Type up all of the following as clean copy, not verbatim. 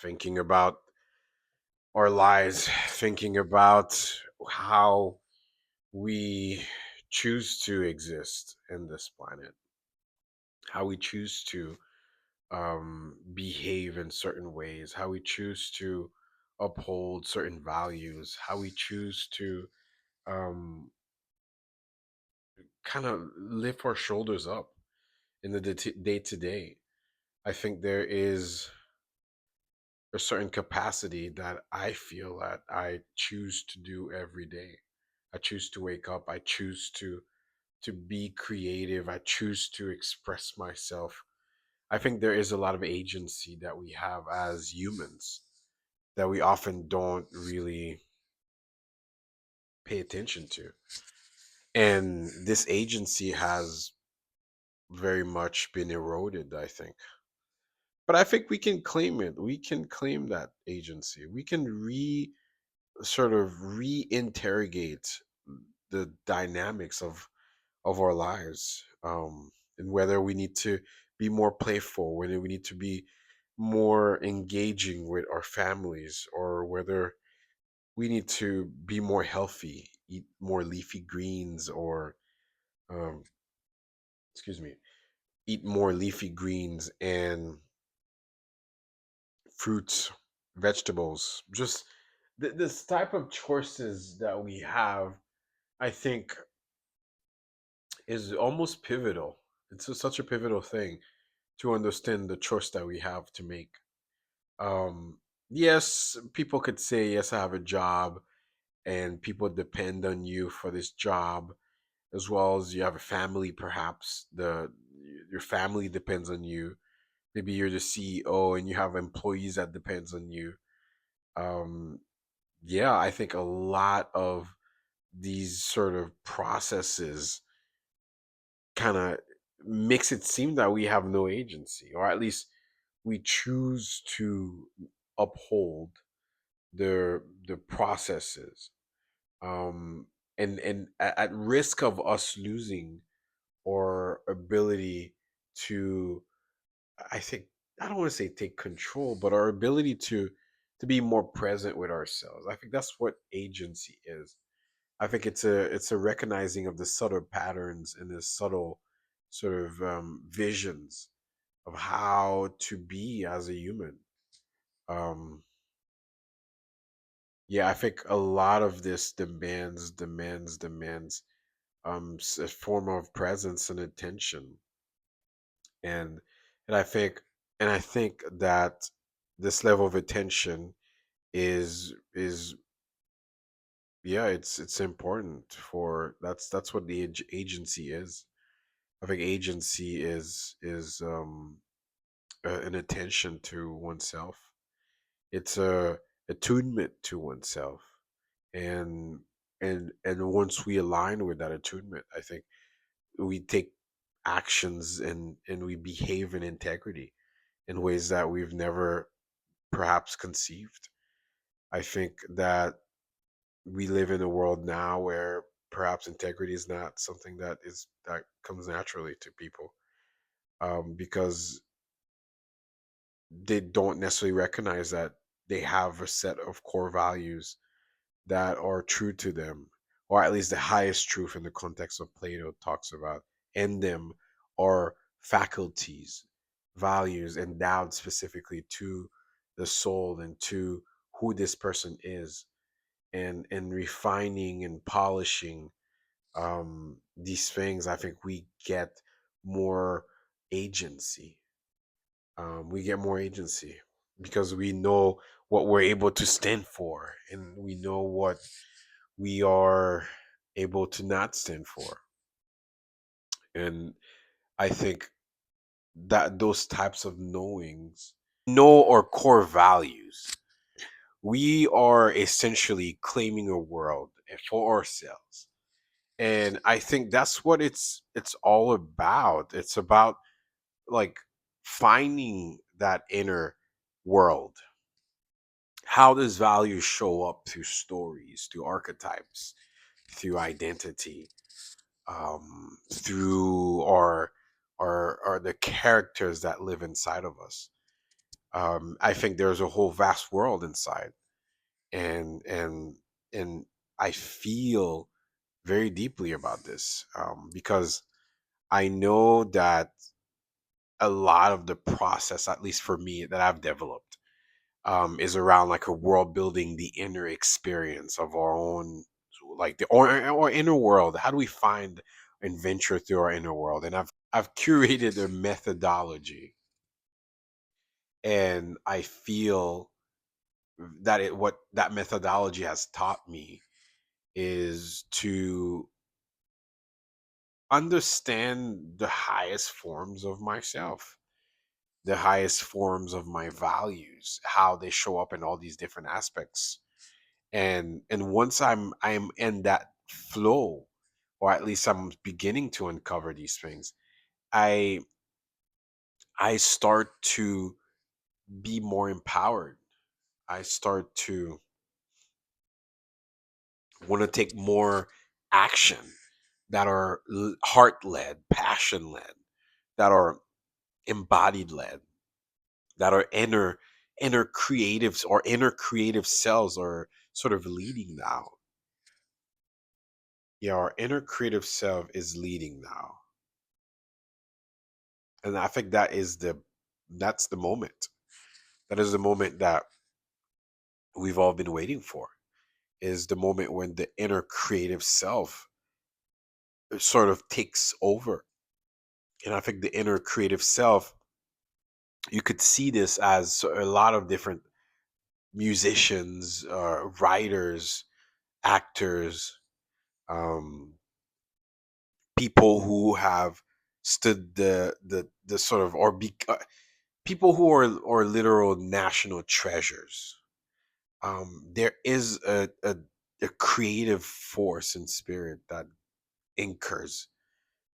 thinking about our lives, thinking about how we choose to exist in this planet, how we choose to behave in certain ways, how we choose to uphold certain values, how we choose to um, kind of lift our shoulders up in the day to day. I think there is a certain capacity that I feel that I choose to do every day. I choose to wake up. I choose to be creative. I choose to express myself. I think there is a lot of agency that we have as humans that we often don't really pay attention to. And this agency has very much been eroded, I think. But I think we can claim it. We can claim that agency. We can sort of reinterrogate the dynamics of our lives, and whether we need to be more playful, whether we need to be more engaging with our families, or whether we need to be more healthy, eat more leafy greens, or um, excuse me, eat more leafy greens and fruits, vegetables. Just this type of choices that we have, I think, is almost pivotal. It's such a pivotal thing to understand the choice that we have to make. Yes, people could say, yes, I have a job, and people depend on you for this job, as well as you have a family, perhaps your family depends on you. Maybe you're the CEO and you have employees that depends on you. Um, yeah, I think a lot of these sort of processes kind of makes it seem that we have no agency, or at least we choose to uphold the processes, um and at risk of us losing our ability to, I think, I don't want to say take control, but our ability to be more present with ourselves. I think that's what agency is. I think it's a recognizing of the subtle patterns and the subtle sort of visions of how to be as a human. Um, yeah, I think a lot of this demands a form of presence and attention, and and I think I think that this level of attention is yeah, it's important for that's what the agency is. I think agency is an attention to oneself. It's a attunement to oneself, and and once we align with that attunement, I think we take actions and we behave in integrity in ways that we've never perhaps conceived. I think that we live in a world now where perhaps integrity is not something that comes naturally to people, because they don't necessarily recognize that they have a set of core values that are true to them, or at least the highest truth in the context of Plato talks about. In them are faculties, values endowed specifically to the soul and to who this person is, and refining and polishing these things. I think we get more agency. We get more agency because we know what we're able to stand for, and we know what we are able to not stand for. And I think that those types of knowings, know our core values, we are essentially claiming a world for ourselves. And I think that's what it's all about. It's about, like, finding that inner world. How does value show up through stories, through archetypes, through identity, through our the characters that live inside of us. I think there's a whole vast world inside, and and I feel very deeply about this, because I know that a lot of the process, at least for me, that I've developed, is around like a world building, the inner experience of our own, like the or inner world. How do we find and venture through our inner world? And I've curated a methodology, and I feel that what that methodology has taught me is to understand the highest forms of myself, the highest forms of my values, how they show up in all these different aspects. And once I'm in that flow, or at least I'm beginning to uncover these things, I I start to be more empowered. I start to want to take more action that are heart led, passion led, that are embodied led, that are inner creatives, or inner creative cells are sort of leading now. Yeah, our inner creative self is leading now. And I think that's the moment. That is the moment that we've all been waiting for. Is the moment when the inner creative self sort of takes over. And I think the inner creative self, you could see this as a lot of different musicians, writers, actors, um, people who have stood the sort of, people who are literal national treasures. There is a creative force and spirit that anchors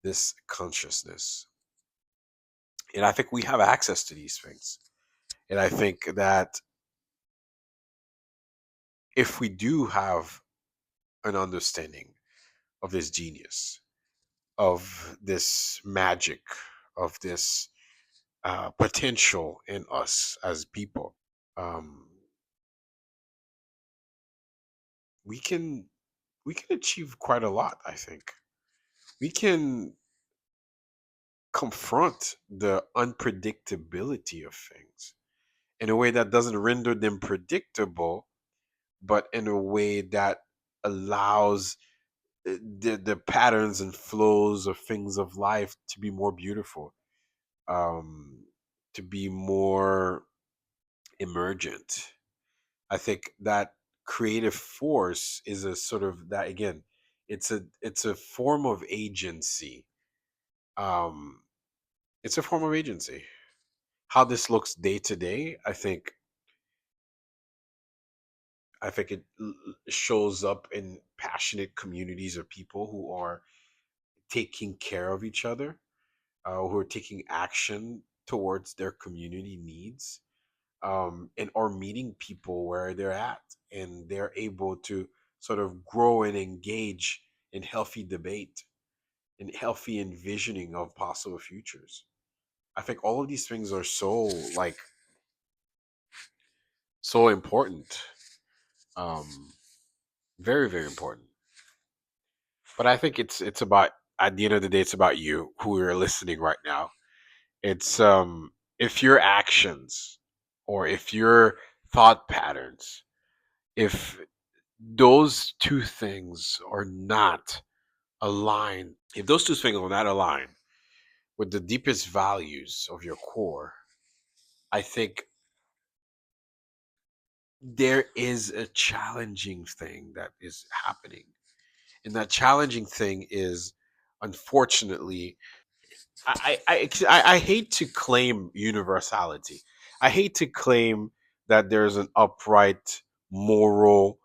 this consciousness, and I think we have access to these things. And I think that if we do have an understanding of this genius, of this magic, of this potential in us as people, um, we can we can achieve quite a lot. I think we can confront the unpredictability of things in a way that doesn't render them predictable, but in a way that allows the patterns and flows of things of life to be more beautiful, um, to be more emergent. I think that creative force is a sort of that again. It's a form of agency. Um, it's a form of agency. How this looks day to day, I think it shows up in passionate communities of people who are taking care of each other, who are taking action towards their community needs, and are meeting people where they're at, and they're able to sort of grow and engage in healthy debate and healthy envisioning of possible futures. I think all of these things are so important, um, very very important. But I think it's about, at the end of the day, it's about you who are listening right now. It's if your actions, or if your thought patterns, if those two things are not aligned, if those two things are not aligned with the deepest values of your core, I think there is a challenging thing that is happening. And that challenging thing is, unfortunately, I hate to claim universality. I hate to claim that there's an upright moral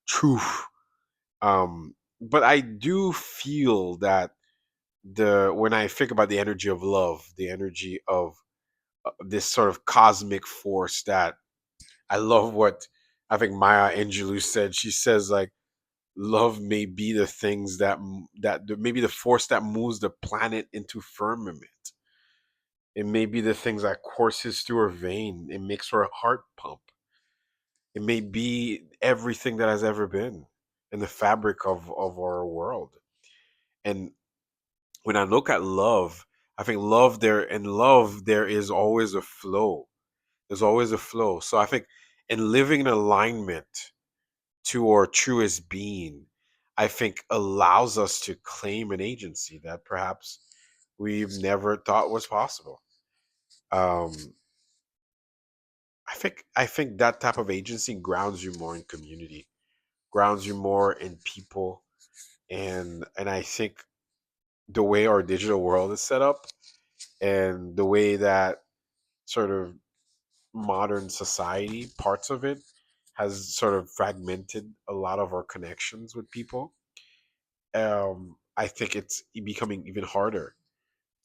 truth. But I do feel that the when I think about the energy of love, the energy of this sort of cosmic force, that I love what I think Maya Angelou said. She says like love may be the things that maybe the force that moves the planet into firmament. It may be the things that courses through her vein. It makes her heart pump. It may be everything that has ever been in the fabric of our world. And when I look at love, I think love there is always a flow. There's always a flow. So I think in living in alignment to our truest being, I think allows us to claim an agency that perhaps we've never thought was possible. Um, I think that type of agency grounds you more in community, grounds you more in people, and I think the way our digital world is set up and the way that sort of modern society, parts of it, has sort of fragmented a lot of our connections with people. I think it's becoming even harder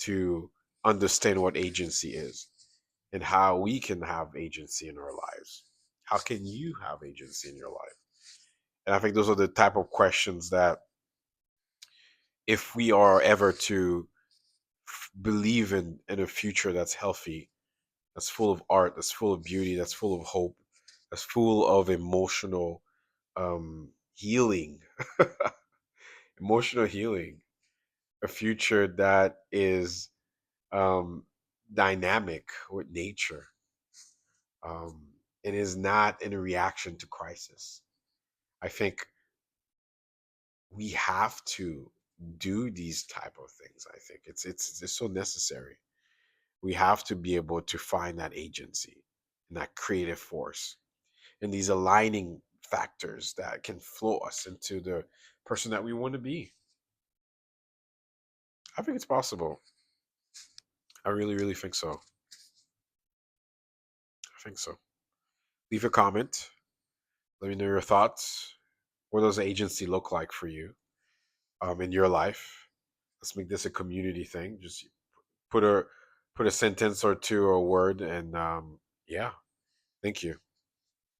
to understand what agency is and how we can have agency in our lives. How can you have agency in your life? And I think those are the type of questions that, if we are ever to believe in a future that's healthy, that's full of art, that's full of beauty, that's full of hope, that's full of healing, emotional healing, a future that is um, dynamic with nature. It is not in a reaction to crisis. I think we have to do these type of things. I think it's so necessary. We have to be able to find that agency and that creative force and these aligning factors that can flow us into the person that we want to be. I think it's possible. I really, really think so. I think so. Leave a comment. Let me know your thoughts. What does agency look like for you in your life? Let's make this a community thing. Just put a put a sentence or two or a word, and yeah. Thank you.